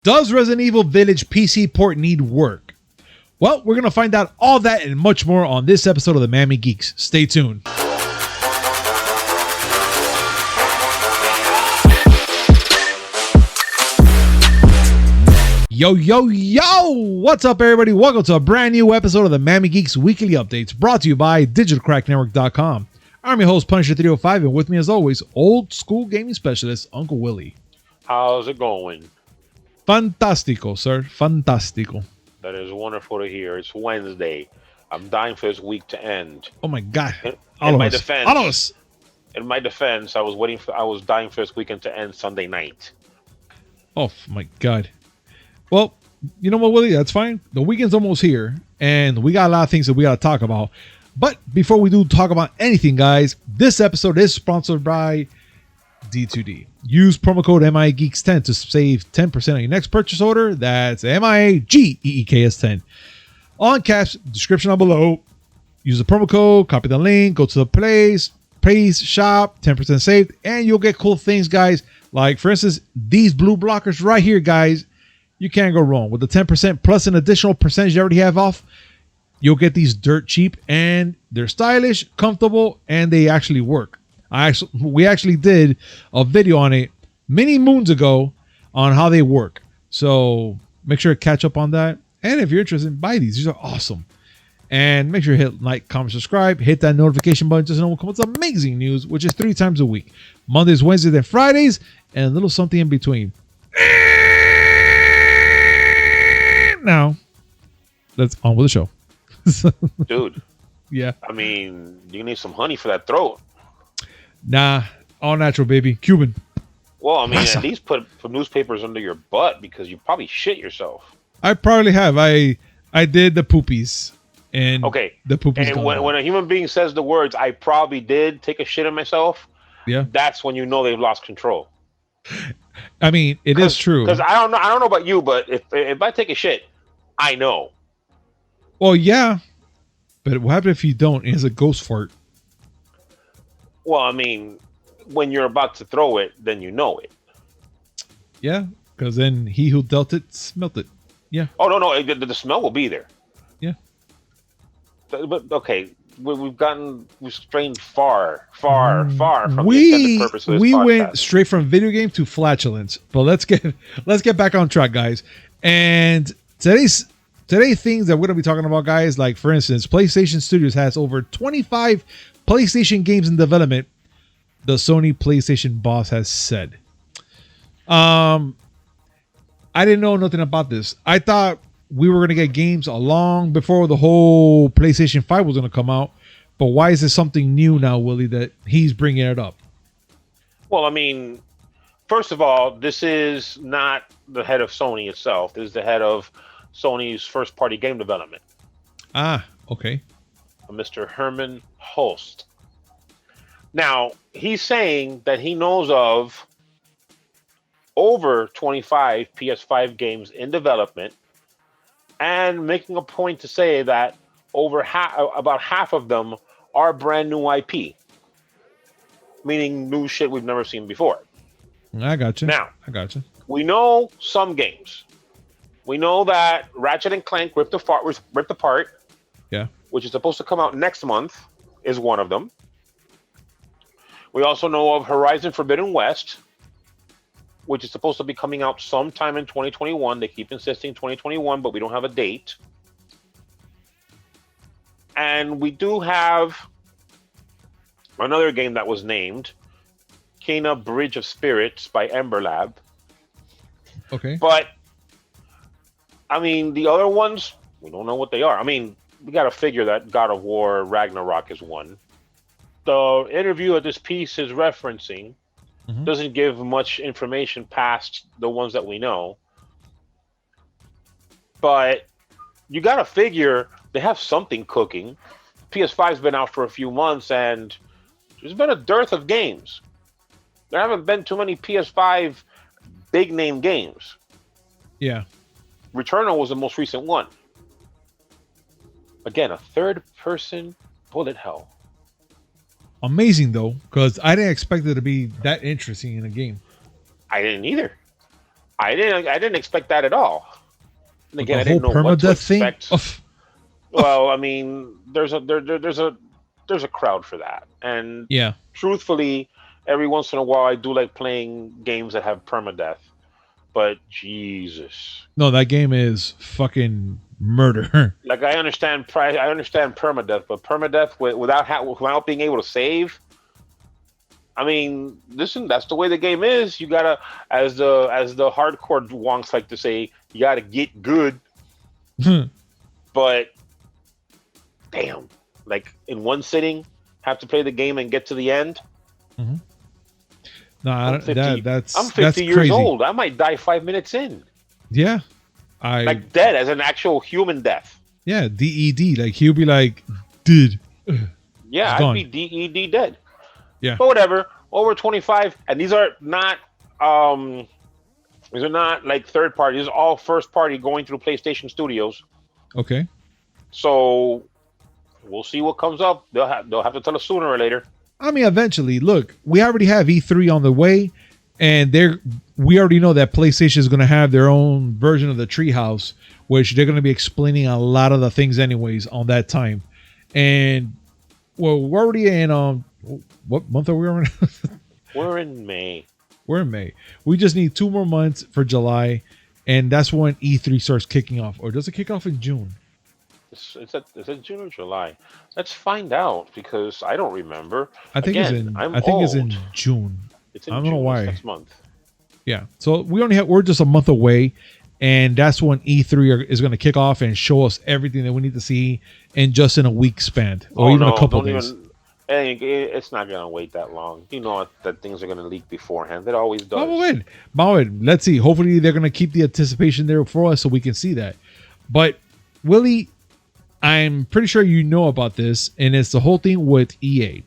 Does Resident Evil Village PC port need work? Well, we're going to find out all that and much more on this episode of the Miami Geeks. Stay tuned. Yo, yo, yo! What's up, everybody? Welcome to a brand new episode of the Miami Geeks Weekly Updates, brought to you by DigitalCrackNetwork.com. I'm your host, Punisher305, and with me, as always, old school gaming specialist, Uncle Willy. How's it going? Fantastico, sir. Fantastico. That is wonderful to hear. It's Wednesday. I'm dying for this week to end. Oh my God! In my defense, all of us. In my defense, I was dying for this weekend to end Sunday night. Oh my God! Well, you know what, Willie? That's fine. The weekend's almost here, and we got a lot of things that we got to talk about. But before we do talk about anything, guys, this episode is sponsored by D2D. Use promo code MIAGeeks10 to save 10% on your next purchase order. That's MIAGEEKS10. On caps, description down below. Use the promo code, copy the link, go to the place, shop, 10% saved, and you'll get cool things, guys. Like, for instance, these blue blockers right here, guys. You can't go wrong. With the 10% plus an additional percentage you already have off, you'll get these dirt cheap, and they're stylish, comfortable, and they actually work. We actually did a video on it many moons ago on how they work. So make sure to catch up on that. And if you're interested, buy these. These are awesome. And make sure to hit like, comment, subscribe, hit that notification button just to know when comes amazing news, which is 3 times a week. Mondays, Wednesdays, and Fridays, and a little something in between. Now, let's on with the show. Dude. Yeah. I mean, you need some honey for that throat. Nah, all natural, baby. Cuban. Well, I mean, at least put newspapers under your butt because you probably shit yourself. I probably have. I did the poopies. And okay. The poopies. And when a human being says the words, I probably did take a shit on myself. Yeah. That's when you know they've lost control. I mean, it is true. Because I don't know about you, but if I take a shit, I know. Well, yeah. But what happens if you don't? It's a ghost fart. Well, I mean, when you're about to throw it, then you know it. Yeah, because then he who dealt it smelt it. Yeah. Oh, no. The smell will be there. Yeah. But okay, we've strayed far from the intended purpose of this we podcast. went straight from video game to flatulence. But let's get back on track, guys. And today's things that we're going to be talking about, guys, like, for instance, PlayStation Studios has over 25 PlayStation games in development, the Sony PlayStation boss has said. I didn't know nothing about this. I thought we were going to get games long before the whole PlayStation 5 was going to come out. But why is this something new now, Willie, that he's bringing it up? Well, I mean, first of all, this is not the head of Sony itself. This is the head of Sony's first-party game development. Ah, okay. Mr. Herman Holst. Now, he's saying that he knows of over 25 PS5 games in development and making a point to say that about half of them are brand new IP, meaning new shit we've never seen before. I got you. Now, we know some games. We know that Ratchet and Clank Ripped Apart, yeah, which is supposed to come out next month, is one of them. We also know of Horizon Forbidden West, which is supposed to be coming out sometime in 2021. They keep insisting 2021, but we don't have a date. And we do have another game that was named, Kena Bridge of Spirits by Ember Lab. Okay. But, I mean, the other ones, we don't know what they are. I mean, we got to figure that God of War Ragnarok is one. The interview that this piece is referencing doesn't give much information past the ones that we know. But you got to figure they have something cooking. PS5's been out for a few months, and there's been a dearth of games. There haven't been too many PS5 big-name games. Yeah. Returnal was the most recent one. Again, a third-person bullet hell. Amazing, though, because I didn't expect it to be that interesting in a game. I didn't either. I didn't expect that at all. And With again, the I didn't whole know what to permadeath thing. expect. Well, I mean, there's a crowd for that, and Yeah. truthfully, every once in a while, I do like playing games that have permadeath. But Jesus, No, that game is fucking murder. like I understand permadeath, but permadeath without being able to save. I mean, listen, that's the way the game is. You gotta, as the hardcore wonks like to say, you gotta get good. But damn, like in one sitting, have to play the game and get to the end. Mm-hmm. No, I'm 50 years crazy. old. I might die 5 minutes in. Yeah, like dead as an actual human death. Yeah, DED. Like he'll be like, dude. Yeah, I'd be DED dead. Yeah, but whatever. Over 25, and these are not like third party. These are all first party going through PlayStation Studios. Okay. So we'll see what comes up. They'll have to tell us sooner or later. I mean, eventually. Look, we already have E3 on the way, and we already know that PlayStation is going to have their own version of the Treehouse, which they're going to be explaining a lot of the things anyways on that time. And well, we're already in what month are we in? We're in May. We're in May. We just need 2 more months for July, and that's when E3 starts kicking off. Or does it kick off in June? Is it June or July? Let's find out because I don't remember. I think it's in June. It's in I don't know why. Next month. Yeah. So we're just a month away, and that's when E3 is going to kick off and show us everything that we need to see in a week span or even a couple days. It's not going to wait that long. You know that things are going to leak beforehand. It always does. Let's see. Hopefully they're going to keep the anticipation there for us so we can see that. But Willie, I'm pretty sure you know about this, and it's the whole thing with EA.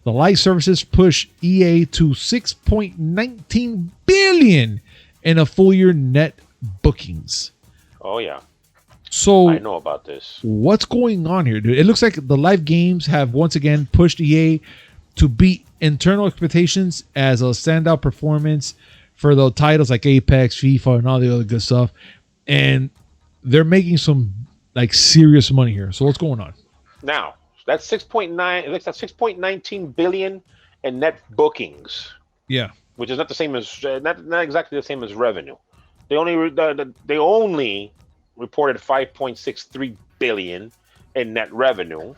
The live services push EA to $6.19 billion in a full year net bookings. Oh yeah. So I know about this. What's going on here, dude? It looks like the live games have once again pushed EA to beat internal expectations as a standout performance for the titles like Apex, FIFA, and all the other good stuff. And they're making some like serious money here. So what's going on? Now, that's 6.19 billion in net bookings. Yeah. Which is not the same as not exactly the same as revenue. They only reported 5.63 billion in net revenue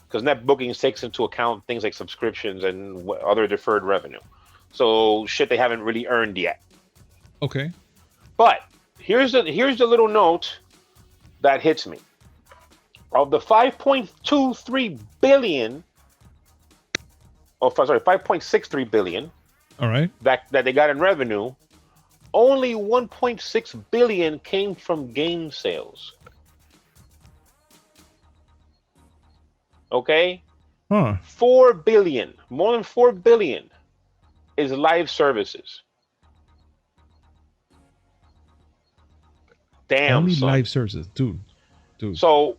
because net bookings takes into account things like subscriptions and other deferred revenue. So shit they haven't really earned yet. Okay. But here's the little note that hits me. Of the 5.23 billion, 5.63 billion. All right. That they got in revenue, only 1.6 billion came from game sales. Okay? 4 billion, more than 4 billion is live services. Damn. Only live services, dude. So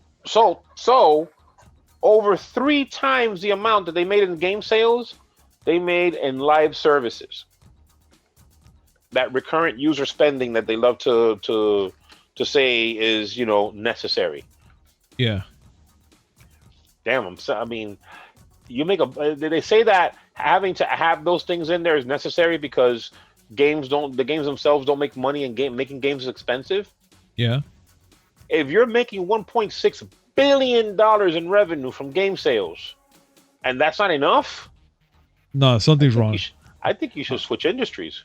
over 3 times the amount that they made in game sales, they made in live services. That recurrent user spending that they love to say is, necessary. Yeah. Damn, I mean, they say that having to have those things in there is necessary because the games themselves don't make money and making games is expensive. Yeah. If you're making $1.6 billion in revenue from game sales, and that's not enough, no, something's wrong. I think you should switch industries.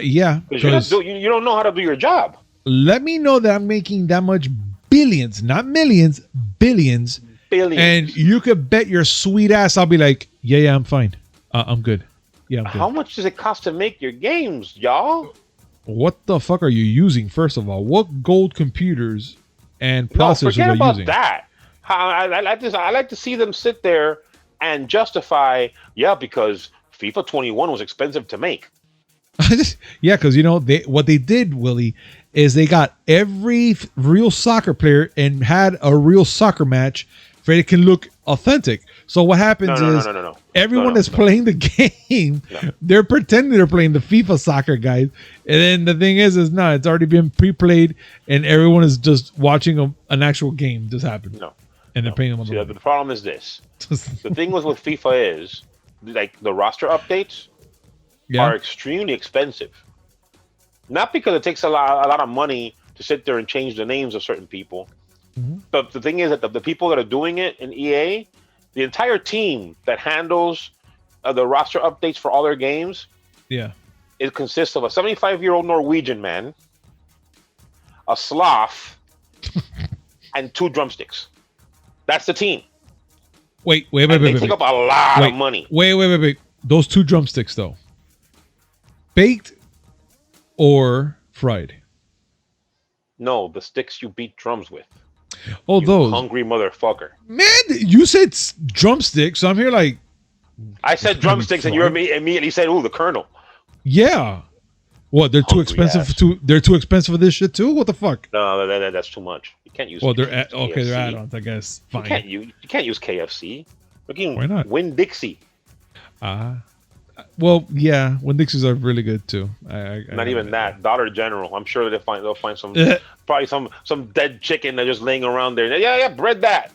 Yeah, because you don't know how to do your job. Let me know that I'm making that much billions, not millions, billions. And you could bet your sweet ass I'll be like, yeah, I'm fine. I'm good. Yeah, I'm good. How much does it cost to make your games, y'all? What the fuck are you using, first of all? What gold computers and processors are you using? Forget about that. I like to see them sit there and justify, because FIFA 21 was expensive to make. Yeah, because what they did, Willie, is they got every real soccer player and had a real soccer match for it can look authentic. So what happens is no. everyone that's playing the game, they're pretending they're playing the FIFA soccer, guys. And then the thing is no, it's already been pre-played, and everyone is just watching an actual game just happen. No. And they're paying them. See, the problem is this. The thing with FIFA is, like, the roster updates are extremely expensive. Not because it takes a lot of money to sit there and change the names of certain people. Mm-hmm. But the thing is that the people that are doing it in EA, the entire team that handles the roster updates for all their games, it consists of a 75-year-old Norwegian man, a sloth, and 2 drumsticks. That's the team. Wait. They take up a lot of money. Wait. Those 2 drumsticks, though. Baked or fried? No, the sticks you beat drums with. Oh, you those. Hungry motherfucker. Man, you said drumsticks, so I'm here like... I said drumsticks, and you immediately said, "Ooh, the Colonel." Yeah. What? They're too expensive. They're too expensive for this shit too. What the fuck? No, that's too much. You can't use. Well, they're add-ons, I guess. Fine. You can't use KFC. Why not? Winn-Dixie. Well, yeah. Winn-Dixies are really good too. Not even that. Dollar General. I'm sure they'll find some probably some dead chicken that's just laying around there. Yeah, bread that.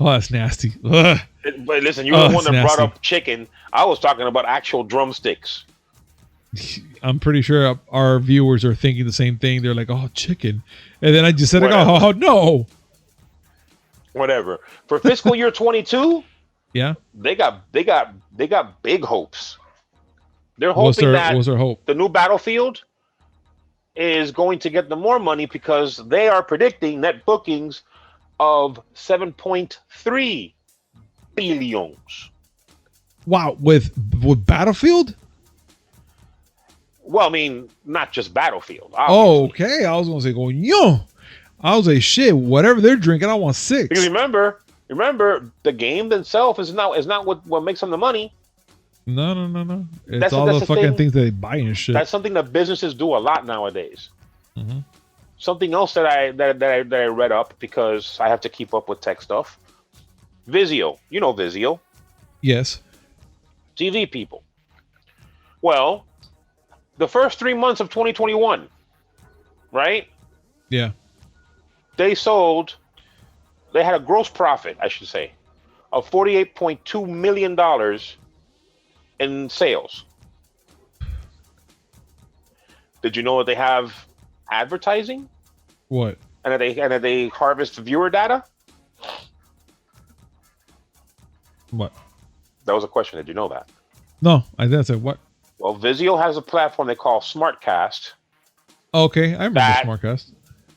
Oh, that's nasty. But listen, you're the one that brought up chicken. I was talking about actual drumsticks. I'm pretty sure our viewers are thinking the same thing. They're like, "Oh, chicken," and then I just said, "Oh, no." Whatever. For fiscal year 22, they got big hopes. They're hoping what's their hope? The new Battlefield is going to get them more money because they are predicting net bookings of 7.3 billions. Wow, with Battlefield? Well, I mean, not just Battlefield. Obviously. Oh, okay. I was gonna say, I was like, shit. Whatever they're drinking, I want 6. Because remember, the game itself is not what makes them the money. No. It's all the fucking things that they buy and shit. That's something that businesses do a lot nowadays. Mm-hmm. Something else that I read up because I have to keep up with tech stuff. Vizio, you know Vizio. Yes. TV people. Well, the first 3 months of 2021, right? Yeah. They had a gross profit, I should say, of $48.2 million in sales. Did you know that they have advertising? What? And that they harvest viewer data? What? That was a question. Did you know that? No, I didn't say what. Well, Vizio has a platform they call SmartCast. Okay, I remember SmartCast.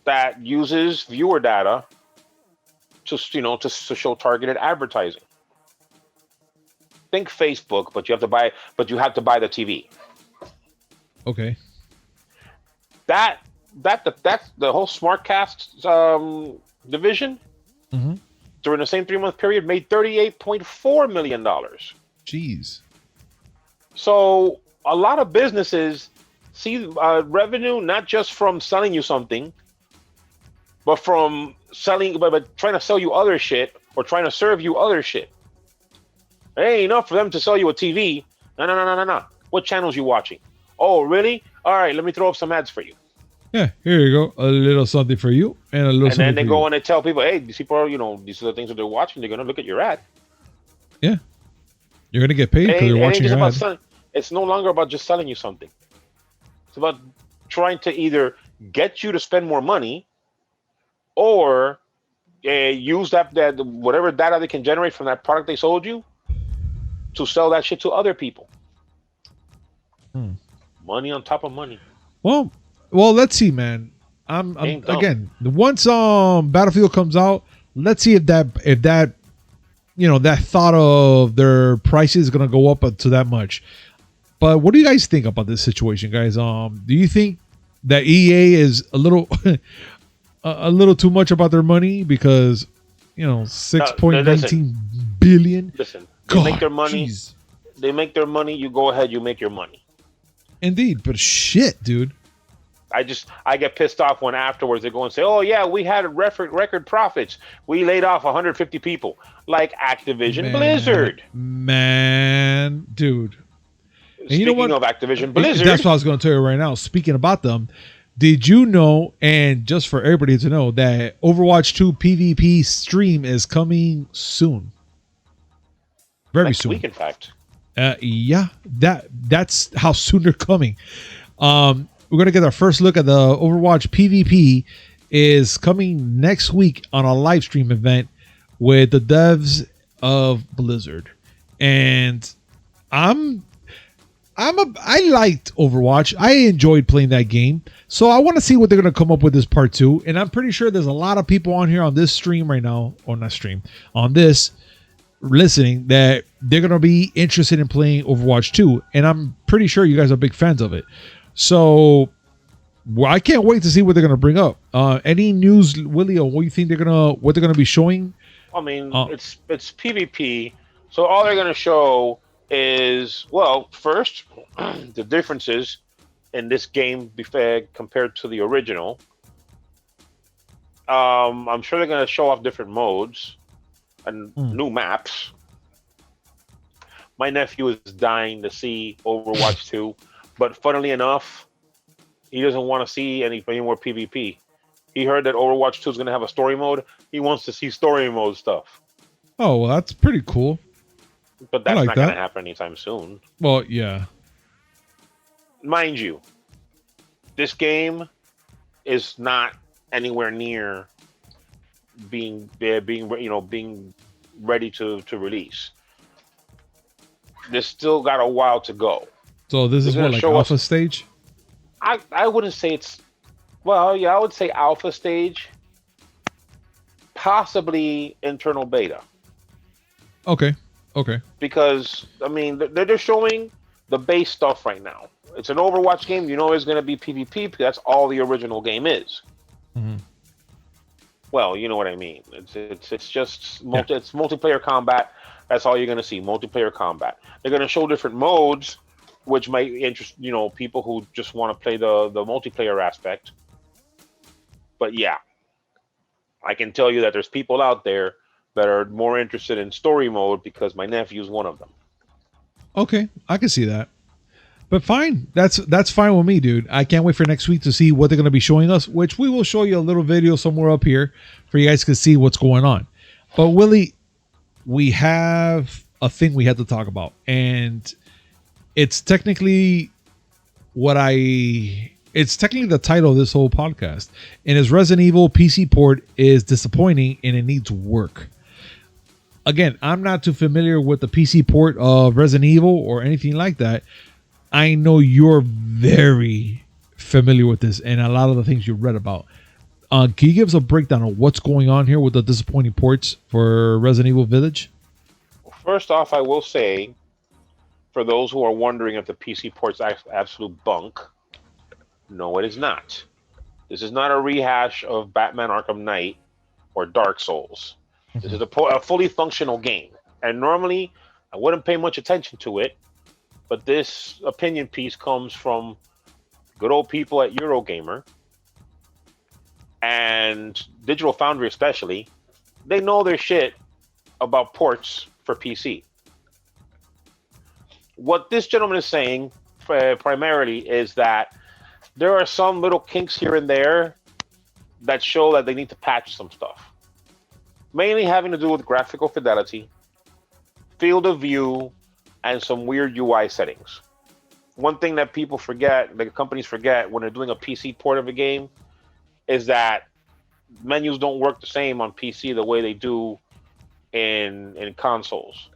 That uses viewer data to show targeted advertising. Think Facebook, but you have to buy the TV. Okay. That's the whole SmartCast division. Mm-hmm. During the same 3-month period, made $38.4 million. Jeez. So a lot of businesses see revenue not just from selling you something, but from but trying to sell you other shit or trying to serve you other shit. It ain't enough for them to sell you a TV. No. What channels you watching? Oh, really? All right, let me throw up some ads for you. Yeah, here you go. A little something for you and a little something for you. And then they go and they tell people, hey, these people are, these are the things that they're watching. They're going to look at your ad. Yeah. You're going to get paid because they're watching your ad. It's no longer about just selling you something. It's about trying to either get you to spend more money or use that whatever data they can generate from that product they sold you to sell that shit to other people. Money on top of money. Well, let's see, man. I'm again, once Battlefield comes out, let's see if that that thought of their prices is gonna go up to that much. But what do you guys think about this situation, guys? Do you think that EA is a little a little too much about their money because 6.19 billion? Listen, they make their money. Geez. They make their money. You go ahead. You make your money. Indeed, but shit, dude. I get pissed off when afterwards they go and say, "Oh yeah, we had record profits. We laid off 150 people." Like Activision Blizzard. Man, dude. And you know what? Speaking of Activision Blizzard, that's what I was going to tell you right now. Speaking about them, did you know, and just for everybody to know, that Overwatch 2 PvP stream is coming soon? Very next soon. week, in fact. Yeah, that's how soon they're coming. We're going to get our first look at the Overwatch PvP is coming next week on a live stream event with the devs of Blizzard. And I liked Overwatch. I enjoyed playing that game. So I want to see what they're going to come up with this part 2. And I'm pretty sure there's a lot of people on here on this stream right now, or not stream, on this listening, that they're going to be interested in playing Overwatch 2. And I'm pretty sure you guys are big fans of it. So I can't wait to see what they're going to bring up. Any news, Willy, on what you think what they're going to be showing? I mean, it's PvP. So all they're going to show is, well, first, the differences in this game compared to the original. I'm sure they're going to show off different modes and new maps. My nephew is dying to see Overwatch 2, but funnily enough, he doesn't want to see any more PvP. He heard that Overwatch 2 is going to have a story mode. He wants to see story mode stuff. Oh, well, that's pretty cool. But that's not going to happen anytime soon. Well, yeah. Mind you, this game is not anywhere near being ready to release. There's still got a while to go. So this is what, like alpha stage? I wouldn't say it's, well, yeah, I would say alpha stage, possibly internal beta. Okay. Because, I mean, they're showing the base stuff right now. It's an Overwatch game. You know there's going to be PvP because that's all the original game is. Mm-hmm. Well, you know what I mean. It's just it's multiplayer combat. That's all you're going to see, multiplayer combat. They're going to show different modes, which might interest people who just want to play the multiplayer aspect. But yeah, I can tell you that there's people out there that are more interested in story mode because my nephew's one of them. Okay, I can see that. But fine, that's fine with me, dude. I can't wait for next week to see what they're going to be showing us, which we will show you a little video somewhere up here for you guys to see what's going on. But Willy, we have a thing we had to talk about, and it's technically it's technically the title of this whole podcast, and his Resident Evil PC port is disappointing and it needs work. Again, I'm not too familiar with the PC port of Resident Evil or anything like that. I know you're very familiar with this and a lot of the things you read about. Can you give us a breakdown of what's going on here with the disappointing ports for Resident Evil Village? First off, I will say, for those who are wondering if the PC port's absolute bunk, no, it is not. This is not a rehash of Batman Arkham Knight or Dark Souls. This is a fully functional game. And normally, I wouldn't pay much attention to it, but this opinion piece comes from good old people at Eurogamer and Digital Foundry especially. They know their shit about ports for PC. What this gentleman is saying primarily is that there are some little kinks here and there that show that they need to patch some stuff. Mainly having to do with graphical fidelity, field of view, and some weird UI settings. One thing that people forget, that companies forget when they're doing a PC port of a game, is that menus don't work the same on PC the way they do in consoles.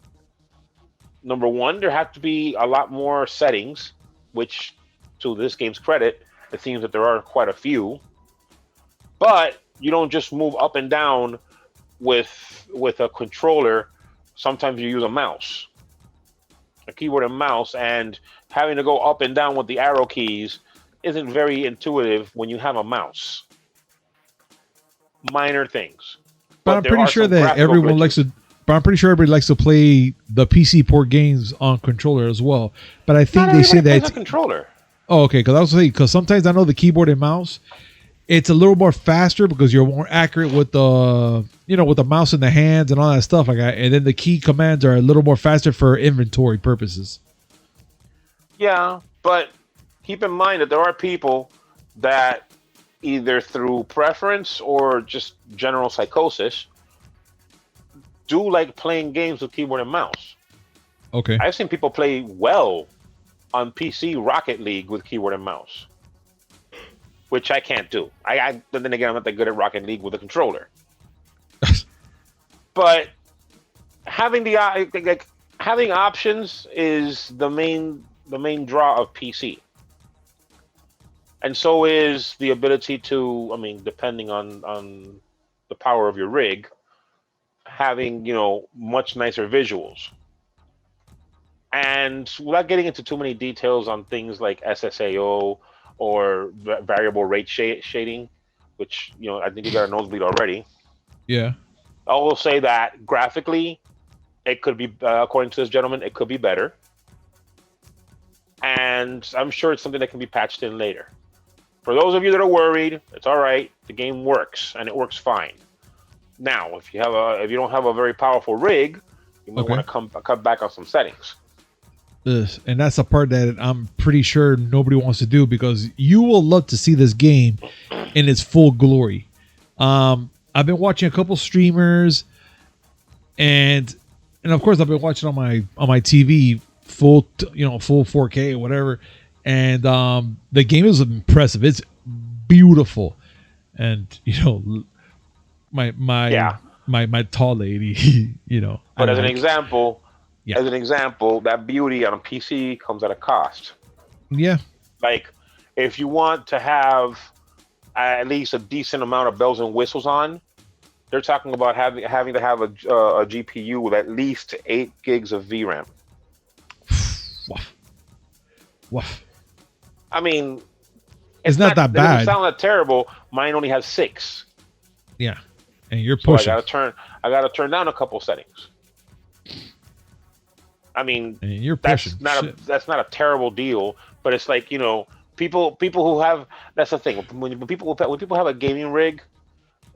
Number one, there have to be a lot more settings, which, to this game's credit, it seems that there are quite a few. But you don't just move up and down with a controller. Sometimes you use a mouse, a keyboard and mouse, and having to go up and down with the arrow keys isn't very intuitive when you have a mouse. Minor things. But I'm pretty sure that everyone likes to. But I'm pretty sure everybody likes to play the PC port games on controller as well. But I think they say that it's a controller. Oh, okay. Because I was saying, because sometimes I know the keyboard and mouse, it's a little more faster because you're more accurate with the, with the mouse in the hands and all that stuff like that. And then the key commands are a little more faster for inventory purposes. Yeah, but keep in mind that there are people that either through preference or just general psychosis do like playing games with keyboard and mouse. Okay. I've seen people play well on PC Rocket League with keyboard and mouse, which I can't do. But then again, I'm not that good at Rocket League with a controller. But having having options is the main draw of PC, and so is the ability to. I mean, depending on the power of your rig, having much nicer visuals. And without getting into too many details on things like SSAO or variable rate shading, which I think you got a nosebleed already. Yeah. I will say that graphically, it could be, according to this gentleman, it could be better. And I'm sure it's something that can be patched in later. For those of you that are worried, it's all right. The game works, and it works fine. Now, if you don't have a very powerful rig, you might want to cut back on some settings. And that's a part that I'm pretty sure nobody wants to do, because you will love to see this game in its full glory. I've been watching a couple streamers, and of course I've been watching on my TV full 4K or whatever, and the game is impressive. It's beautiful, and my tall lady, But as an example, that beauty on a PC comes at a cost. Yeah. Like, if you want to have at least a decent amount of bells and whistles on, they're talking about having to have a GPU with at least 8 gigs of VRAM. Woof. I mean, it's not that bad. It doesn't sound that terrible. Mine only has 6. Yeah, and you're pushing. So I gotta turn down a couple settings. I mean, and you're pushing. That's not a terrible deal, but it's like, people who have, that's the thing. When people have a gaming rig,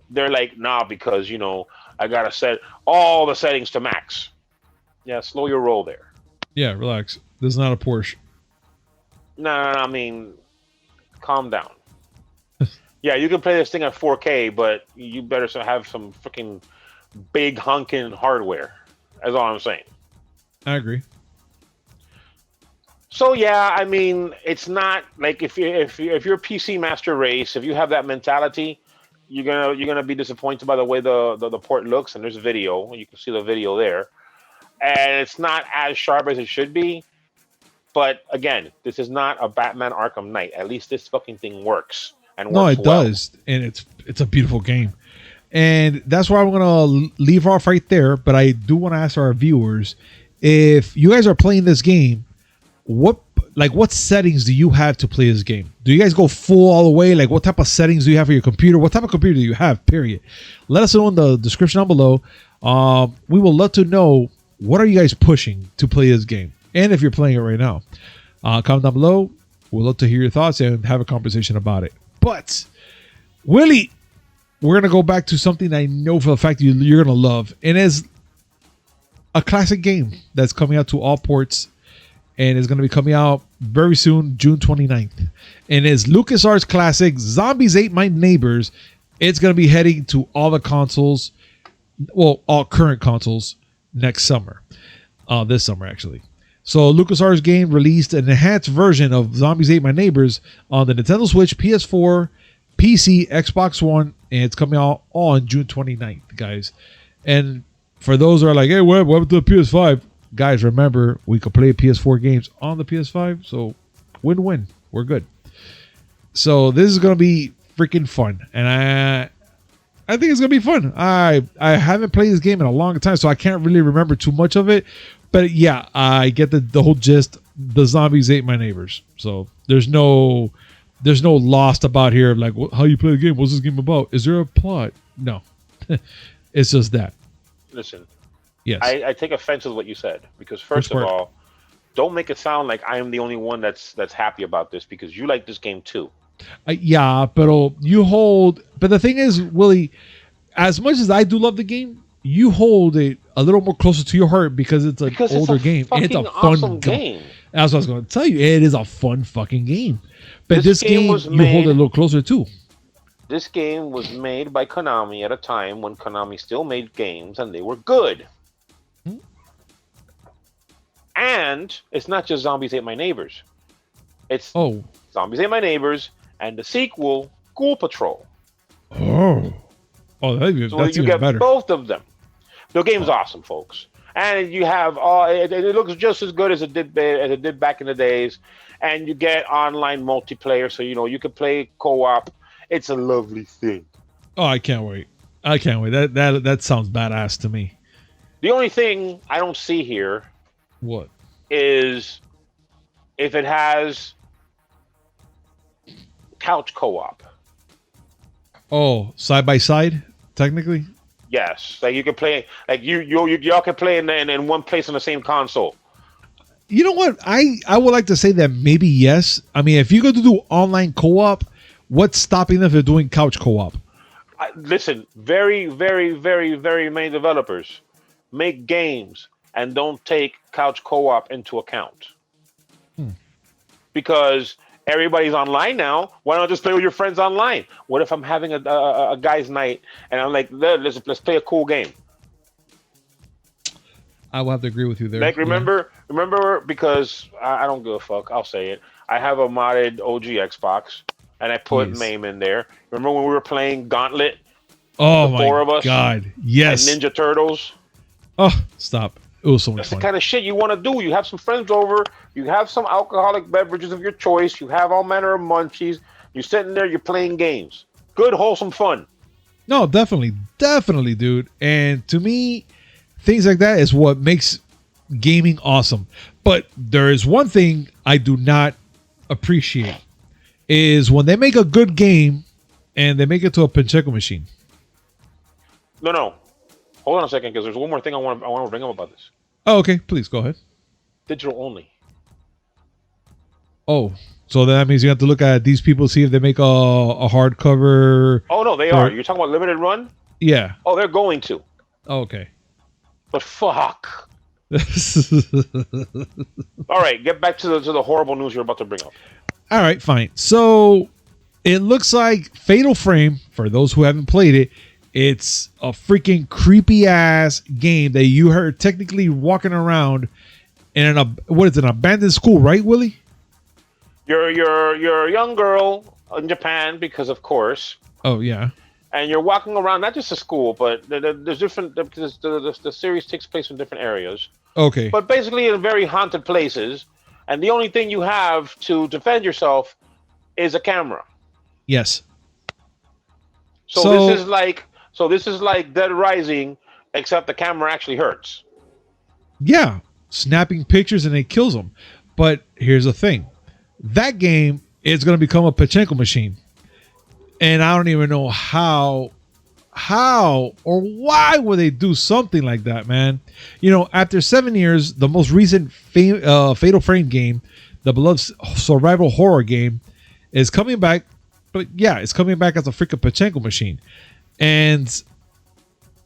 they're like, nah, because I gotta set all the settings to max. Yeah, slow your roll there. Yeah, relax. This is not a Porsche. No, I mean, calm down. Yeah, you can play this thing at 4K, but you better have some freaking big hunking hardware. That's all I'm saying. I agree. So yeah, I mean, it's not like if you're a PC master race, if you have that mentality, you're gonna be disappointed by the way the port looks. And there's a video, you can see the video there, and it's not as sharp as it should be. But again, this is not a Batman Arkham Knight. At least this fucking thing works and works. No, it does, and it's a beautiful game, and that's why I'm gonna leave off right there. But I do want to ask our viewers, if you guys are playing this game, what settings do you have to play this game? Do you guys go full all the way? Like, what type of settings do you have for your computer? What type of computer do you have? Period. Let us know in the description down below. We will love to know, what are you guys pushing to play this game, and if you're playing it right now. Comment down below. We'd love to hear your thoughts and have a conversation about it. But Willy, we're gonna go back to something I know for the fact you're gonna love, and is a classic game that's coming out to all ports, and is going to be coming out very soon, June 29th. And it's LucasArts classic Zombies Ate My Neighbors. It's going to be heading to all the consoles, well, all current consoles next summer. This summer, actually. So LucasArts game released an enhanced version of Zombies Ate My Neighbors on the Nintendo Switch, PS4, PC, Xbox One, and it's coming out on June 29th, guys. And for those who are like, hey, what happened to the PS5? Guys, remember, we can play PS4 games on the PS5, so win-win. We're good. So this is going to be freaking fun, and I think it's going to be fun. I haven't played this game in a long time, so I can't really remember too much of it, but yeah, I get the whole gist. The zombies ate my neighbors, so there's no lost about here, like how you play the game. What's this game about? Is there a plot? No. It's just that. Listen. Yes. I take offense with what you said, because first of all, don't make it sound like I am the only one that's happy about this, because you like this game too. Yeah, but the thing is, Willie, as much as I do love the game, you hold it a little more closer to your heart because it's an older game and it's a fun awesome game. That's what I was going to tell you. It is a fun fucking game. But this game was you hold it a little closer too. This game was made by Konami at a time when Konami still made games and they were good. And it's not just Zombies Ate My Neighbors. It's Zombies Ate My Neighbors and the sequel, Ghoul Patrol. Oh, that's you even get better. Both of them. The game's awesome, folks. And you have it looks just as good as it did back in the days. And you get online multiplayer, so you can play co-op. It's a lovely thing. Oh, I can't wait. That sounds badass to me. The only thing I don't see here what is if it has couch co-op. Oh, side by side, technically? Yes. Like you can play, like y'all can play in one place on the same console. You know what? I would like to say that maybe yes. I mean, if you're going to do online co-op, what's stopping them from doing couch co-op? Listen, very, very, very, very many developers make games and don't take couch co-op into account. Because everybody's online now. Why not just play with your friends online? What if I'm having a guy's night and I'm like, let's play a cool game? I will have to agree with you there. Like, remember, because I don't give a fuck. I'll say it. I have a modded OG Xbox, and I put MAME in there. Remember when we were playing Gauntlet? Oh, the four of us? God. Yes. And Ninja Turtles? Oh, stop. It was so much That's fun. The kind of shit you want to do. You have some friends over. You have some alcoholic beverages of your choice. You have all manner of munchies. You're sitting there. You're playing games. Good, wholesome fun. No, definitely, dude. And to me, things like that is what makes gaming awesome. But there is one thing I do not appreciate is when they make a good game and they make it to a pachinko machine. No. Hold on a second, because there's one more thing I want to bring up about this. Oh, okay. Please go ahead. Digital only. Oh, so that means you have to look at these people, see if they make a hardcover. Oh, no, they are. You're talking about limited run? Yeah. Oh, they're going to. Oh, okay. But fuck. All right, get back to the horrible news you're about to bring up. All right, fine. So it looks like Fatal Frame, for those who haven't played it, it's a freaking creepy ass game that you are technically walking around in an abandoned school, right, Willie? You're a young girl in Japan, because of course. Oh yeah. And you're walking around, not just a school, but there's different. The series takes place in different areas. Okay. But basically in very haunted places, and the only thing you have to defend yourself is a camera. Yes. So this is like Dead Rising, except the camera actually hurts. Yeah, snapping pictures and it kills them. But here's the thing: that game is going to become a pachinko machine. And I don't even know how or why would they do something like that, man? After 7 years, the most recent Fatal Frame game, the beloved survival horror game, is coming back. But yeah, it's coming back as a freaking pachinko machine. And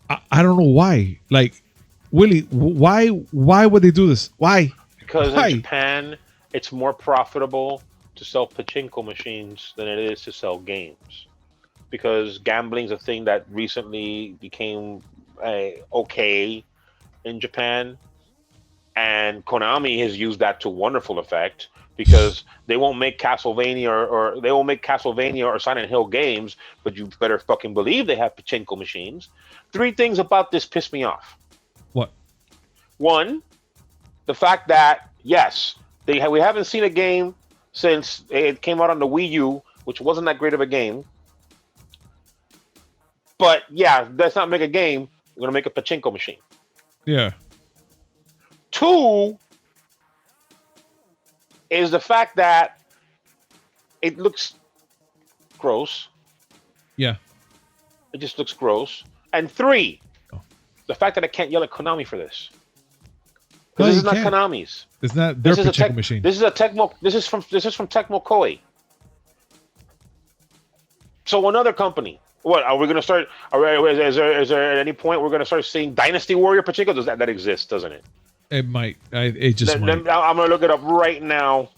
I don't know why. Like, Willie, why would they do this? Why? Because in Japan, it's more profitable to sell pachinko machines than it is to sell games, because gambling is a thing that recently became okay in Japan, and Konami has used that to wonderful effect, because they won't make Castlevania or Silent Hill games, but you better fucking believe they have pachinko machines. 3 things about this piss me off. What? 1, the fact that yes, we haven't seen a game since it came out on the Wii U, which wasn't that great of a game. But yeah, let's not make a game. We're going to make a pachinko machine. Yeah. 2 is the fact that it looks gross. Yeah. It just looks gross. And 3, the fact that I can't yell at Konami for this. Because No, this you is not can't. Konami's. It's not their This is a pachinko machine. This is a Tecmo. This is from Tecmo Koei. So another company. What are we going to start? Is there at any point we're going to start seeing Dynasty Warrior pachinko? Does that exist? Doesn't it? It might. It just might. I'm going to look it up right now.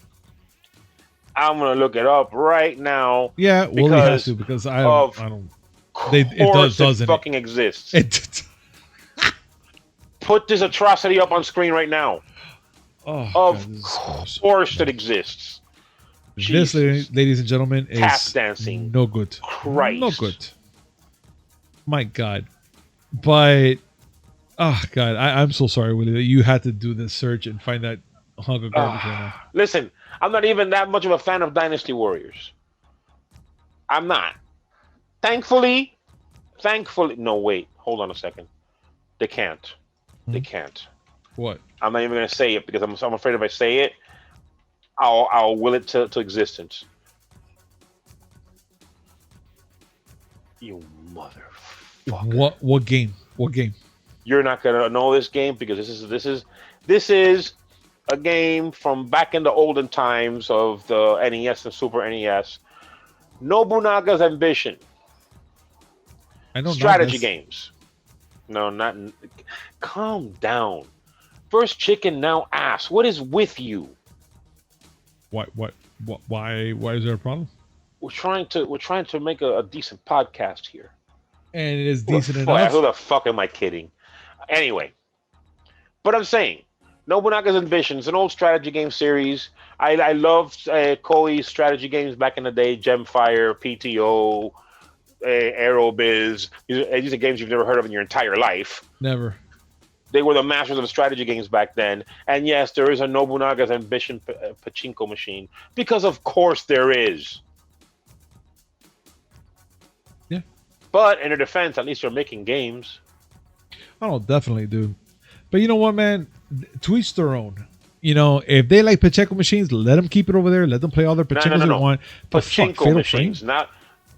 I'm going to look it up right now. Yeah, Willy has to because I don't. It doesn't. It fucking exists. It. Put this atrocity up on screen right now. Oh, of God, course it exists. This, ladies and gentlemen, is tap dancing. No good. Christ. No good. My God. But, oh, God, I'm so sorry, Willie, that you had to do this search and find that hunk of garbage right now. Listen, I'm not even that much of a fan of Dynasty Warriors. I'm not. Thankfully, no, wait, hold on a second. They can't. They can't. What? I'm not even going to say it because I'm afraid if I say it, I'll will it to existence. You motherfucker. What game? What game? You're not gonna know this game because this is a game from back in the olden times of the NES and Super NES. Nobunaga's Ambition. I know strategy games. No, not. Calm down. First chicken, now ass. What is with you? Why is there a problem? We're trying to make a decent podcast here. And it is decent enough. Who the fuck am I kidding? Anyway, but I'm saying Nobunaga's Ambition is an old strategy game series. I loved Koei's strategy games back in the day. Gemfire, PTO, Aerobiz. These are games you've never heard of in your entire life. Never. They were the masters of strategy games back then. And yes, there is a Nobunaga's Ambition pachinko machine. Because of course there is. Yeah. But in their defense, at least they're making games. Oh, definitely, dude. But you know what, man? To each their own. You know, if they like pachinko machines, let them keep it over there. Let them play all their pachinkos they want. But pachinko machines, not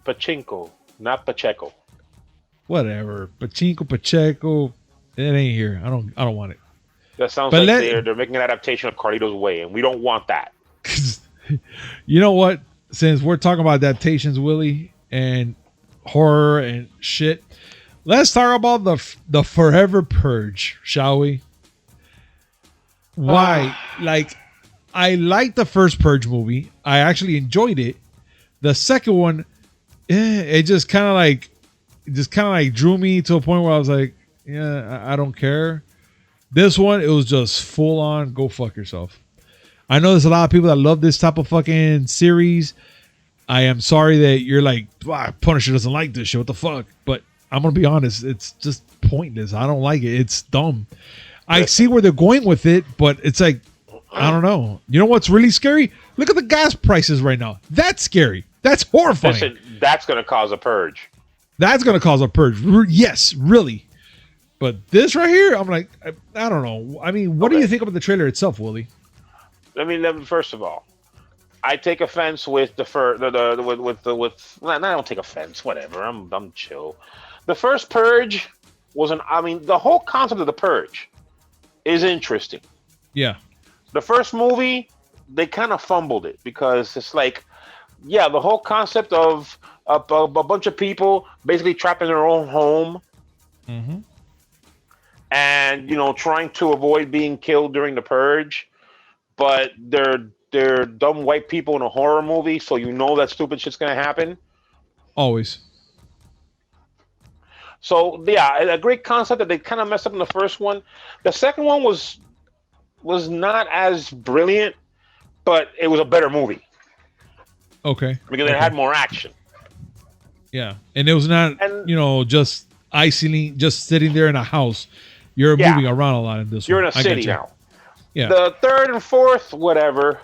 pachinko, not pacheco. Whatever. Pachinko, pacheco. It ain't here. I don't want it. That sounds like they're making an adaptation of Carlito's Way, and we don't want that. You know what? Since we're talking about adaptations, Willie, and horror and shit, let's talk about the Forever Purge, shall we? Why? Like, I liked the first Purge movie. I actually enjoyed it. The second one, it just kind of like drew me to a point where I was like, yeah, I don't care. This one, it was just full on go fuck yourself. I know there's a lot of people that love this type of fucking series. I am sorry that you're like, Punisher doesn't like this shit. What the fuck? But I'm going to be honest. It's just pointless. I don't like it. It's dumb. I see where they're going with it, but it's like, I don't know. You know what's really scary? Look at the gas prices right now. That's scary. That's horrifying. Listen, that's going to cause a purge. That's going to cause a purge. Yes, really. But this right here, I'm like, I don't know. I mean, what do you think about the trailer itself, Willie? Let me first of all, I take offense with I don't take offense. Whatever. I'm chill. The first Purge the whole concept of the Purge is interesting. Yeah. The first movie, they kind of fumbled it because it's like, yeah, the whole concept of a bunch of people basically trapped in their own home. Mm-hmm. And, trying to avoid being killed during the Purge, but they're dumb white people in a horror movie, so that stupid shit's gonna happen. Always. So yeah, a great concept that they kind of messed up in the first one. The second one was not as brilliant, but it was a better movie. Okay. Because it had more action. Yeah, and it was not just isolating, just sitting there in a house. You're moving around a lot in this. You're in a city now. Yeah. The third and fourth, whatever.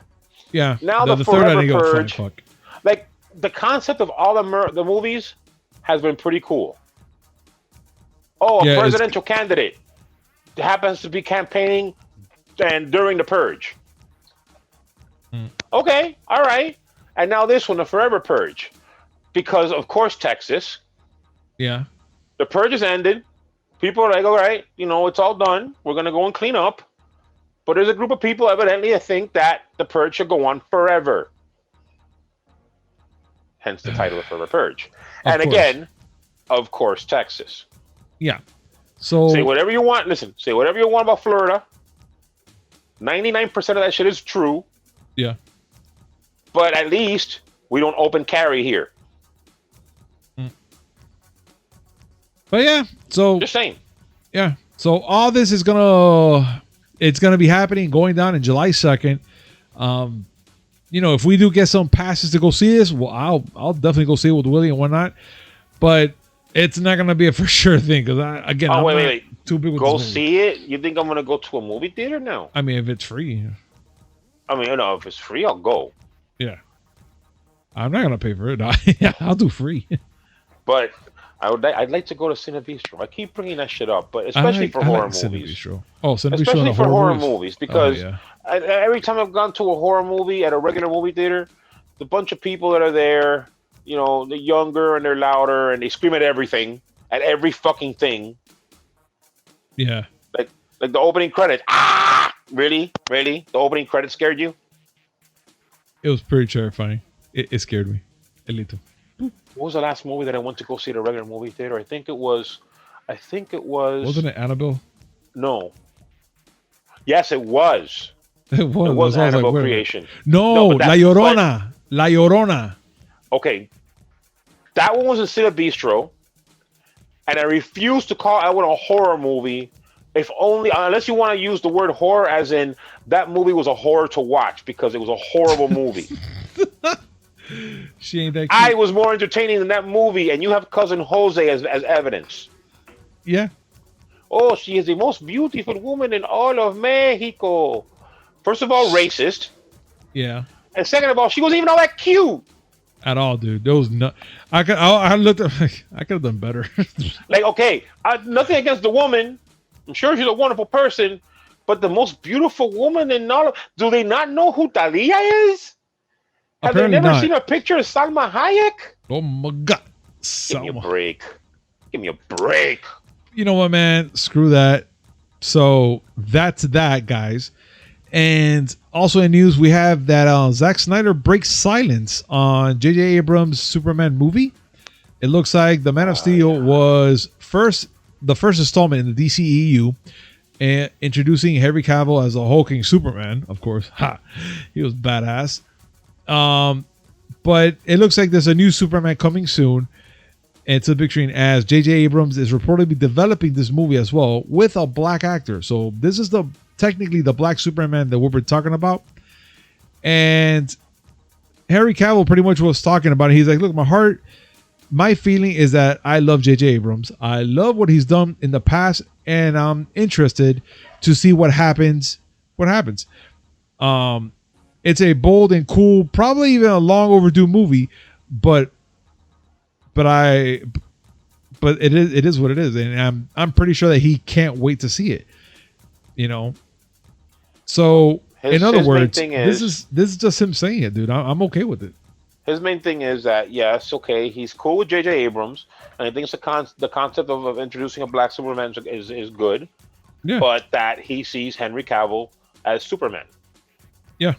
Yeah. Now the third, I Forever think Purge. Like the concept of all the movies has been pretty cool. Oh, a presidential candidate happens to be campaigning and during the Purge. Okay, all right. And now this one, the Forever Purge, because of course Texas. Yeah. The Purge has ended. People are like, all right, it's all done. We're gonna go and clean up. But there's a group of people evidently that think that the Purge should go on forever. Hence the title of Forever Purge. And again, of course, Texas. Yeah. So say whatever you want. Listen, say whatever you want about Florida. 99% of that shit is true. Yeah. But at least we don't open carry here. But yeah, so just saying. Yeah. So all this is it's gonna be happening, going down in July 2nd. If we do get some passes to go see this, well, I'll definitely go see it with Willy and whatnot. But it's not gonna be a for sure thing because wait. Too big with go see it. You think I'm gonna go to a movie theater now? I mean, if it's free. I mean, if it's free, I'll go. Yeah. I'm not gonna pay for it. I'll do free. But I'd like to go to Cinebistro. I keep bringing that shit up, but especially for horror movies. Cinebistro. Oh, Cinebistro. Especially for horror movies, because every time I've gone to a horror movie at a regular movie theater, the bunch of people that are there, they're younger and they're louder and they scream at everything, at every fucking thing. Yeah. Like the opening credits. Ah! Really? The opening credits scared you? It was pretty terrifying. It scared me. A little. What was the last movie that I went to go see at a regular movie theater? I think it was. Wasn't it Annabelle? No. Yes, it was. It was Annabelle creation. No, La Llorona. La Llorona. Okay. That one was in Cinebistro. And I refuse to call out a horror movie unless you want to use the word horror as in that movie was a horror to watch because it was a horrible movie. She ain't that cute. I was more entertaining than that movie, and you have cousin Jose as evidence. Yeah. Oh, she is the most beautiful woman in all of Mexico. First of all, racist. Yeah. And second of all, she wasn't even all that cute. At all, dude. There was no. I looked at. I could have done better. Nothing against the woman. I'm sure she's a wonderful person, but the most beautiful woman in all of. Do they not know who Talia is? Have they never seen a picture of Salma Hayek? Oh my God. Give me a break. Give me a break. You know what, man? Screw that. So that's that, guys. And also in news, we have that Zack Snyder breaks silence on J.J. Abrams' Superman movie. It looks like the Man of Steel was the first installment in the DCEU, and introducing Henry Cavill as a hulking Superman. Of course, he was badass. But it looks like there's a new Superman coming soon. And it's a big screen as J.J. Abrams is reportedly developing this movie as well with a black actor. So this is technically the black Superman that we've been talking about. And Henry Cavill pretty much was talking about it. He's like, look, my feeling is that I love J.J. Abrams. I love what he's done in the past, and I'm interested to see what happens. It's a bold and cool, probably even a long overdue movie, but it is what it is, and I'm pretty sure that he can't wait to see it. So in other words, this is just him saying it, dude. I'm okay with it. His main thing is that yes, okay, he's cool with J.J. Abrams, and I think the concept of introducing a black Superman is good. Yeah. But that he sees Henry Cavill as Superman. Yeah.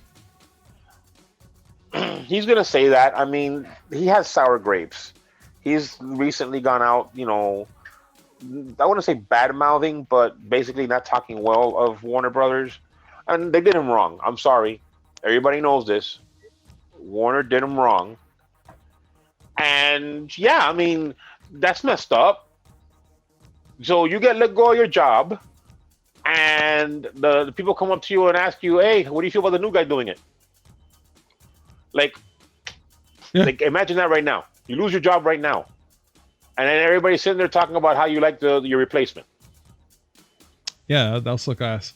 He's gonna say that. I mean, he has sour grapes. He's recently gone out, I wouldn't say bad mouthing, but basically not talking well of Warner Brothers. And they did him wrong. I'm sorry. Everybody knows this. Warner did him wrong. And yeah, I mean, that's messed up. So you get let go of your job, and the people come up to you and ask you, hey, what do you feel about the new guy doing it? Like imagine that right now. You lose your job right now. And then everybody's sitting there talking about how you like your replacement. Yeah, that'll suck ass.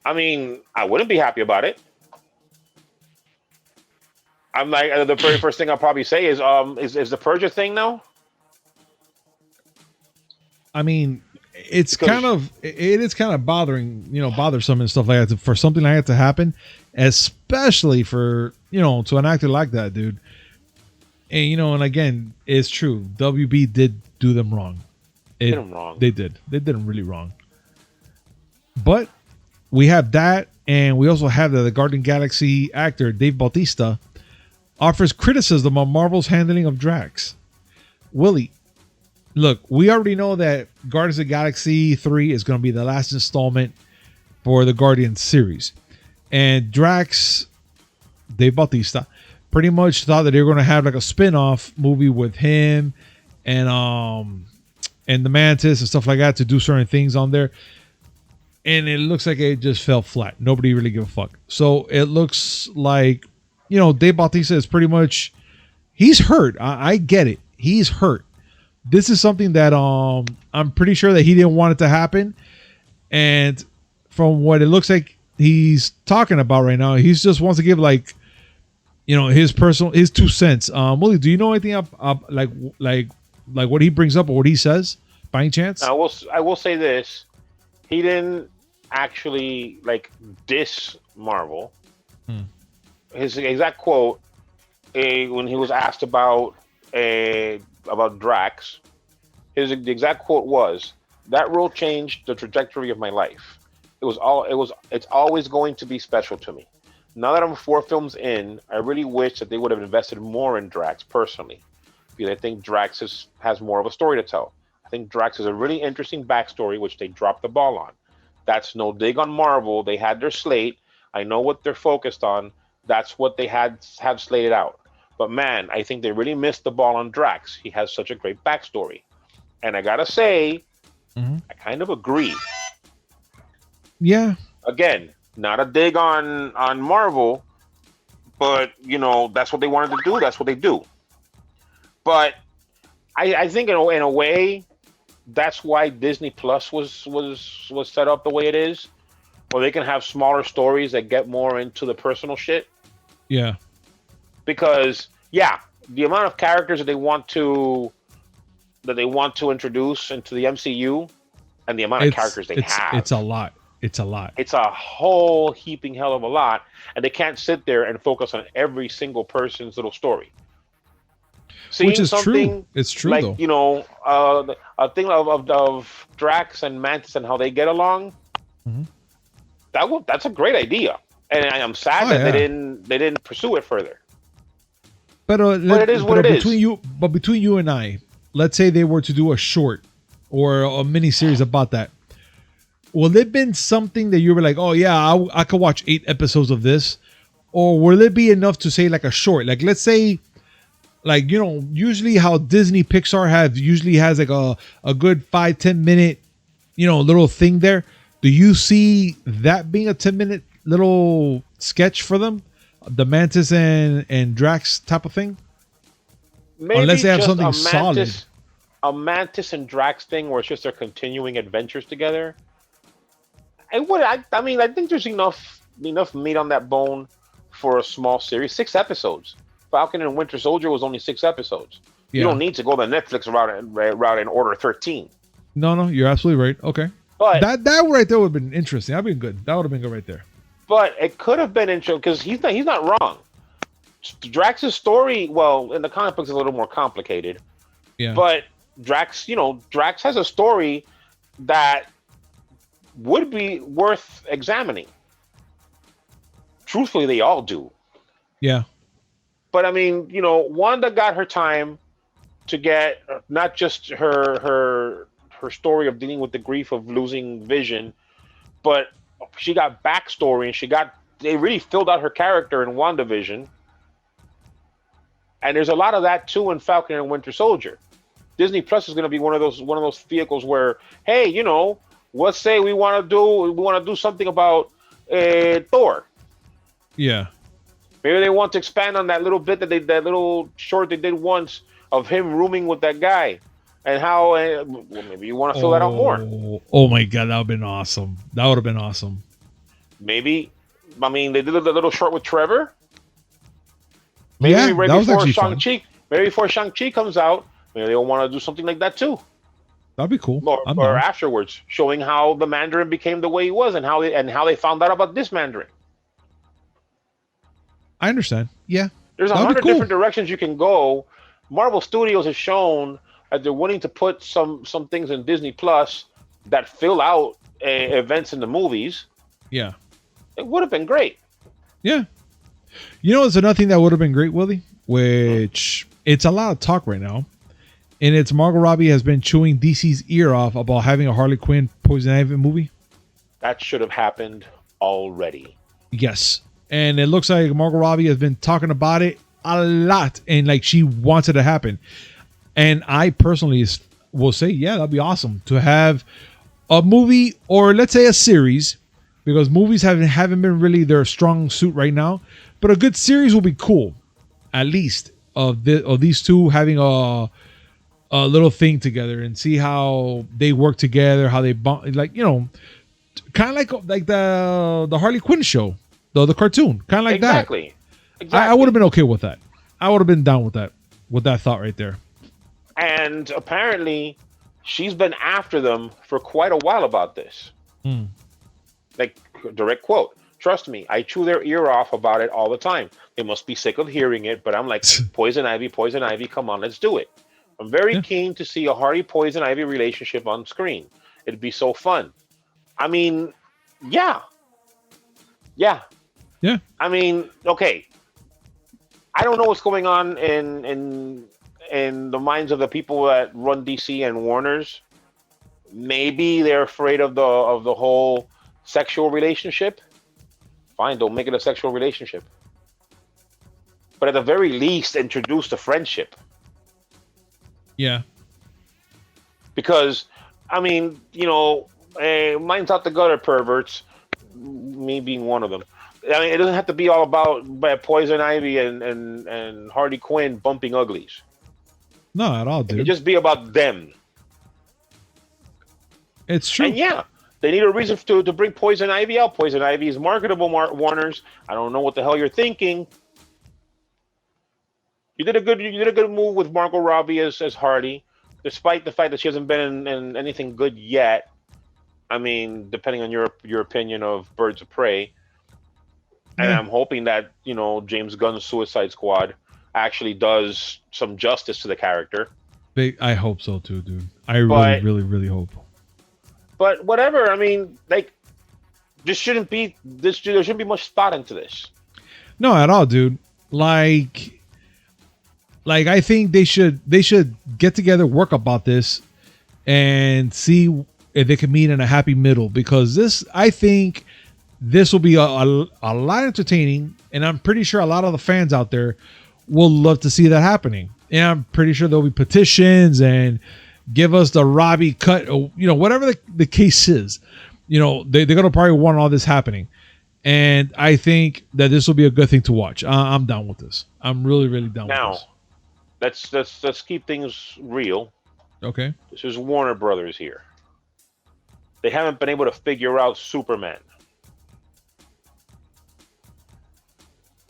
I mean, I wouldn't be happy about it. I'm like, the very first thing I'll probably say is the Purge a thing now? I mean, it is kind of bothersome and stuff like that for something like that to happen, especially for, to an actor like that, dude. And, and again, it's true. WB did do them wrong. They did them wrong. They did them really wrong. But we have that, and we also have the Guardian Galaxy actor Dave Bautista offers criticism on Marvel's handling of Drax. Willie, look, we already know that Guardians of the Galaxy 3 is going to be the last installment for the Guardians series. And Drax, Dave Bautista, pretty much thought that they were going to have like a spin-off movie with him and the Mantis and stuff like that to do certain things on there. And it looks like it just fell flat. Nobody really give a fuck. So it looks like, Dave Bautista is pretty much, he's hurt. I get it. He's hurt. This is something that I'm pretty sure that he didn't want it to happen. And from what it looks like he's talking about right now, he just wants to give like, his 2 cents. Willie, do you know anything like what he brings up or what he says by any chance? I will say this. He didn't actually diss Marvel. His exact quote when he was asked about Drax, the exact quote was, "That role changed the trajectory of my life. It's always going to be special to me. Now that I'm 4 films in, I really wish that they would have invested more in Drax personally, because I think Drax has more of a story to tell. I think Drax has a really interesting backstory, which they dropped the ball on. That's no dig on Marvel. They had their slate. I know what they're focused on. That's what they have slated out. But man, I think they really missed the ball on Drax. He has such a great backstory." And I gotta say, I kind of agree. Yeah. Again, not a dig on Marvel, but that's what they wanted to do. That's what they do. But I think in a way, that's why Disney Plus was set up the way it is, where they can have smaller stories that get more into the personal shit. Yeah. Because the amount of characters that they want to introduce into the MCU, and the amount of characters they have, it's a lot. It's a lot. It's a whole heaping hell of a lot, and they can't sit there and focus on every single person's little story. Which is true. It's true, though. A thing of Drax and Mantis and how they get along. That's a great idea, and I am sad that they didn't pursue it further. But it is what it is. Between you and I, let's say they were to do a short or a mini series about that. Will it been something that you were like, oh yeah, I could watch 8 episodes of this, or will it be enough to say like a short? Like let's say, usually how Disney Pixar usually has like a good 5-10 minute, little thing there. Do you see that being a 10-minute little sketch for them, the Mantis and Drax type of thing? Maybe unless they have something solid. solid. A Mantis and Drax thing where it's just their continuing adventures together. I think there's enough meat on that bone for a small series. 6 episodes. Falcon and Winter Soldier was only 6 episodes. Yeah. You don't need to go the Netflix route and order 13. No, you're absolutely right. Okay. But that right there would have been interesting. That'd been good. That would have been good right there. But it could have been interesting because he's not wrong. Drax's story, well, in the comic books, is a little more complicated. Yeah. But Drax has a story that would be worth examining. Truthfully, they all do. Yeah. But Wanda got her time to get not just her story of dealing with the grief of losing Vision, but she got backstory and they really filled out her character in WandaVision. And there's a lot of that too in Falcon and Winter Soldier. Disney Plus is going to be one of those vehicles where, hey, let's say we want to do something about Thor. Yeah. Maybe they want to expand on that little bit that little short they did once of him rooming with that guy, and how maybe you want to fill that out more. Oh my god, that would have been awesome. That would have been awesome. Maybe, they did a little short with Trevor. Maybe right before Shang-Chi. Maybe before Shang-Chi comes out, maybe they'll want to do something like that too. That'd be cool. Or afterwards, showing how the Mandarin became the way he was, and how they found out about this Mandarin. I understand. Yeah. There's 100 different directions you can go. Marvel Studios has shown that they're willing to put some things in Disney Plus that fill out events in the movies. Yeah. It would have been great. Yeah. You know, it's another thing that would have been great, Willie, which it's a lot of talk right now. And it's Margot Robbie has been chewing DC's ear off about having a Harley Quinn Poison Ivy movie. That should have happened already. Yes. And it looks like Margot Robbie has been talking about it a lot. And like she wants it to happen. And I personally will say, yeah, that'd be awesome to have a movie, or let's say a series, because movies haven't been really their strong suit right now. But a good series will be cool. At least of these two having a little thing together and see how they work together, how they bond, like, you know, kind of like the Harley Quinn show, the cartoon, kind of like Exactly. I would have been okay with that. I would have been down with that thought right there. And apparently, she's been after them for quite a while about this. Like, direct quote. Trust me, I chew their ear off about it all the time. They must be sick of hearing it, but I'm like, Poison Ivy, come on, let's do it. I'm very keen to see a Harley Poison Ivy relationship on screen. It'd be so fun. I mean, yeah. I mean, okay. I don't know what's going on in the minds of the people that run DC and Warner's. Maybe they're afraid of the whole sexual relationship. Fine, don't make it a sexual relationship. But at the very least, introduce the friendship. Yeah. Because, I mean, you know, mine's out the gutter perverts, me being one of them. I mean, it doesn't have to be all about Poison Ivy and Harley Quinn bumping uglies. No, at all, dude. It could just be about them. It's true. And yeah, they need a reason to bring Poison Ivy out. Poison Ivy is marketable, Warners. I don't know what the hell you're thinking. You did a good move with Margot Robbie as Harley, despite the fact that she hasn't been in anything good yet. I mean, depending on your opinion of Birds of Prey. And I'm hoping that, you know, James Gunn's Suicide Squad actually does some justice to the character. I hope so too, dude. I really hope. But whatever, I mean, like, there shouldn't be much thought into this. No, at all, dude. Like I think they should get together, work about this, and see if they can meet in a happy middle. Because I think this will be a lot entertaining, and I'm pretty sure a lot of the fans out there will love to see that happening. And I'm pretty sure there'll be petitions and give us the Robbie cut, or, you know, whatever the case is. You know, they're going to probably want all this happening. And I think that this will be a good thing to watch. I'm down with this. I'm really down with this. Now, let's keep things real. Okay. This is Warner Brothers here. They haven't been able to figure out Superman.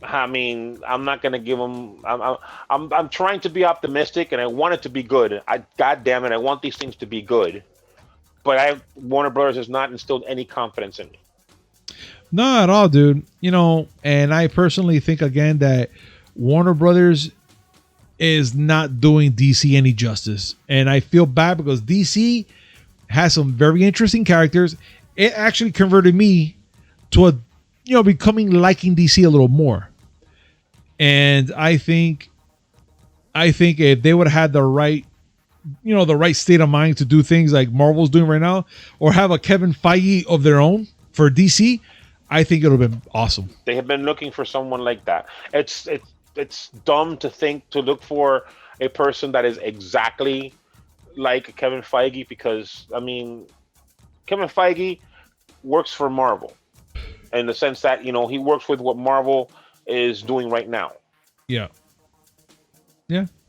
I mean, I'm not going to give them. I'm trying to be optimistic, and I want it to be good. God damn it, I want these things to be good. But Warner Brothers has not instilled any confidence in me. Not at all, dude. You know, and I personally think again that Warner Brothers is not doing DC any justice, and I feel bad because DC has some very interesting characters. It actually converted me to becoming liking DC a little more. And I think if they would have had the right state of mind to do things like Marvel's doing right now, or have a Kevin Feige of their own for DC, I think it would have been awesome. They have been looking for someone like that. It's dumb to look for a person that is exactly like Kevin Feige, because I mean, Kevin Feige works for Marvel in the sense that, you know, he works with what Marvel is doing right now. Yeah.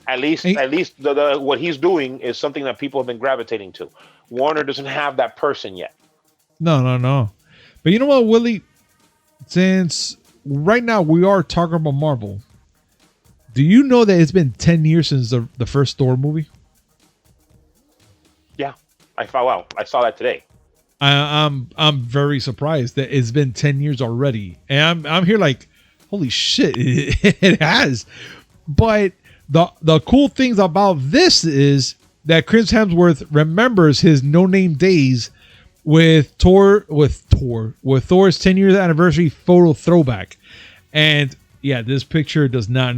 At least the what he's doing is something that people have been gravitating to. Warner doesn't have that person yet. No. But you know what, Willie? Since right now we are talking about Marvel, do you know that it's been 10 years since the first Thor movie? Yeah, I saw that today. I'm very surprised that it's been 10 years already, and I'm here like, holy shit, it has. But the cool things about this is that Chris Hemsworth remembers his no-name days with Thor's 10 years anniversary photo throwback, and yeah, this picture does not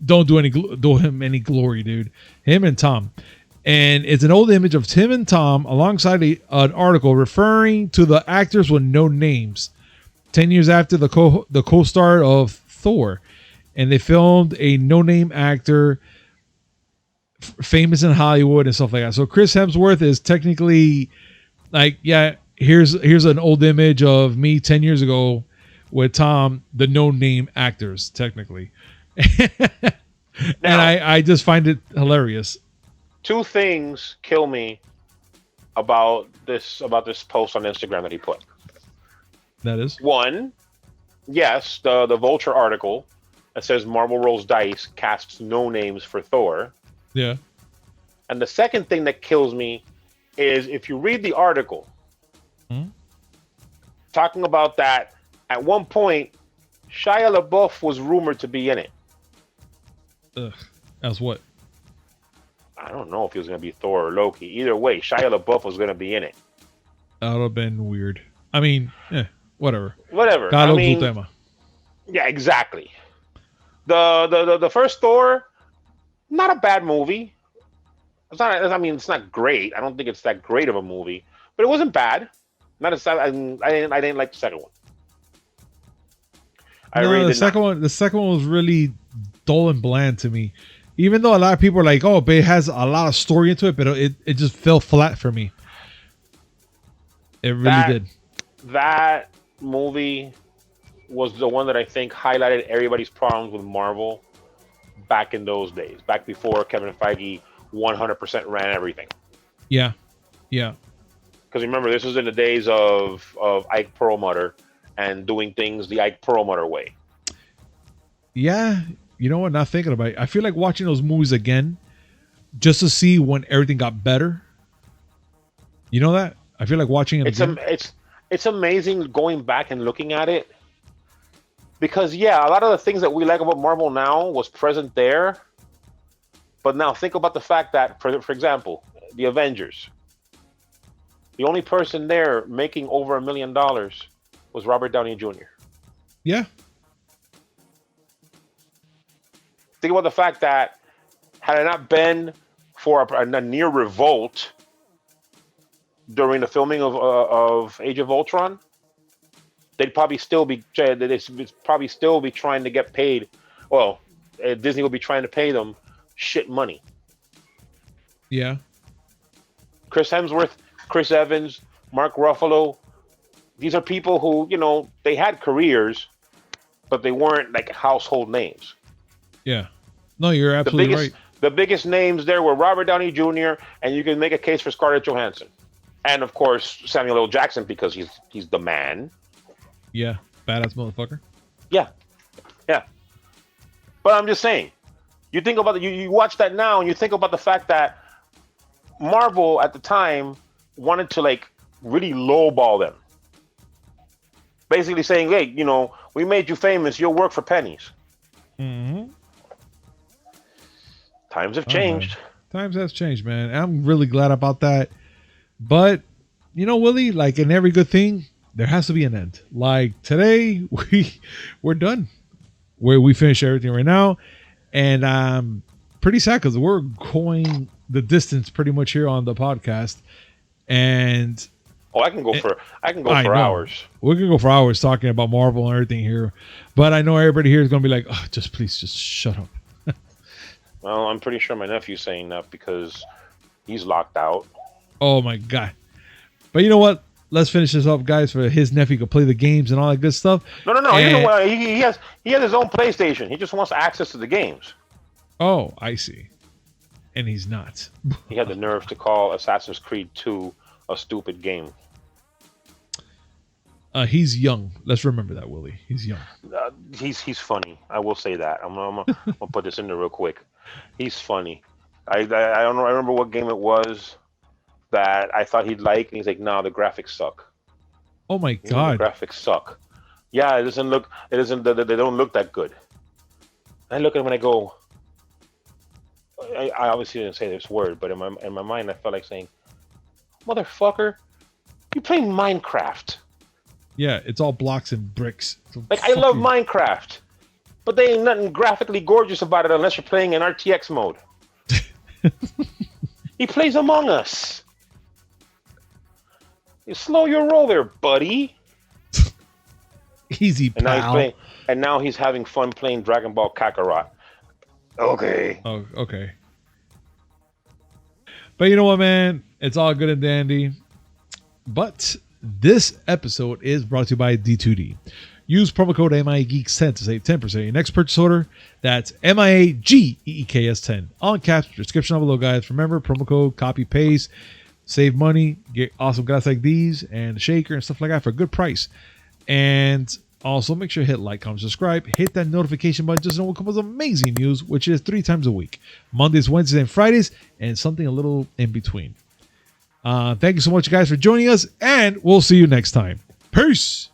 do him any glory, dude. Him and Tom, and it's an old image of Tim and Tom alongside an article referring to the actors with no names. 10 years after the co-star of Thor, and they filmed a no-name actor famous in Hollywood and stuff like that. So Chris Hemsworth is technically like, yeah, here's an old image of me 10 years ago with Tom, the no-name actors, technically. And I just find it hilarious. Two things kill me about this post on Instagram that he put. That is one, yes, the Vulture article that says Marvel rolls dice, casts no names for Thor. Yeah. And the second thing that kills me is if you read the article talking about that, at one point, Shia LaBeouf was rumored to be in it. Ugh. As what? I don't know if he was going to be Thor or Loki. Either way, Shia LaBeouf was going to be in it. That would have been weird. I mean, whatever. Whatever. I mean, yeah, exactly. The first Thor, not a bad movie. It's not. I mean, it's not great. I don't think it's that great of a movie, but it wasn't bad. Not as I didn't like the second one. The second one was really dull and bland to me. Even though a lot of people are like, oh, but it has a lot of story into it, but it just fell flat for me. It really did. That movie was the one that I think highlighted everybody's problems with Marvel back in those days, back before Kevin Feige 100% ran everything. Yeah. Yeah. Because remember, this was in the days of Ike Perlmutter and doing things the Ike Perlmutter way. Yeah. You know what? Not thinking about it. I feel like watching those movies again just to see when everything got better. You know that? I feel like watching it again. It's amazing going back and looking at it. Because, yeah, a lot of the things that we like about Marvel now was present there. But now think about the fact that, for example, the Avengers. The only person there making over $1 million was Robert Downey Jr. Yeah. Think about the fact that had it not been for a near revolt during the filming of Age of Ultron, they'd probably still be trying to get paid. Well, Disney will be trying to pay them shit money. Yeah. Chris Hemsworth, Chris Evans, Mark Ruffalo. These are people who, they had careers, but they weren't like household names. Yeah. No, you're absolutely right. The biggest names there were Robert Downey Jr., and you can make a case for Scarlett Johansson. And, of course, Samuel L. Jackson, because he's the man. Yeah. Badass motherfucker. Yeah. Yeah. But I'm just saying, you think about you watch that now, and you think about the fact that Marvel, at the time, wanted to, really lowball them. Basically saying, hey, we made you famous, you'll work for pennies. Mm-hmm. Times have changed. Times has changed, man. I'm really glad about that. But, Willie, like in every good thing, there has to be an end. Like today, we're done. We finish everything right now. And I'm pretty sad because we're going the distance pretty much here on the podcast. And I can go for hours. We can go for hours talking about Marvel and everything here. But I know everybody here is going to be like, oh, please shut up. Well, I'm pretty sure my nephew's saying that because he's locked out. Oh my God. But you know what? Let's finish this up, guys, for his nephew could play the games and all that good stuff. No. And he has his own PlayStation. He just wants access to the games. Oh, I see. And he's not. He had the nerve to call Assassin's Creed 2 a stupid game. He's young. Let's remember that, Willie. He's young. He's funny. I will say that. I'm gonna put this in there real quick. He's funny. I don't know. I remember what game it was that I thought he'd like, and he's like, "No, the graphics suck." Oh my God! The graphics suck. Yeah, it doesn't look. It isn't. They don't look that good. I look at him and I go. I obviously didn't say this word, but in my mind, I felt like saying, "Motherfucker, You play Minecraft. Yeah, it's all blocks and bricks. So Like, I love Minecraft, but there ain't nothing graphically gorgeous about it unless you're playing in RTX mode. He plays Among Us. You slow your roll there, buddy. Easy, pal. And now he's having fun playing Dragon Ball Kakarot. Okay. Oh, okay. But you know what, man? It's all good and dandy. But this episode is brought to you by D2D. Use promo code MIAGeeks10 to save 10% on your next purchase order. That's MIAGEEKS10. All caps, description down below, guys. Remember, promo code, copy, paste, save money, get awesome guys like these and a shaker and stuff like that for a good price. And also make sure to hit like, comment, subscribe, hit that notification button just to know what comes amazing news, which is 3 times a week. Mondays, Wednesdays, and Fridays, and something a little in between. Thank you so much, guys, for joining us, and we'll see you next time. Peace!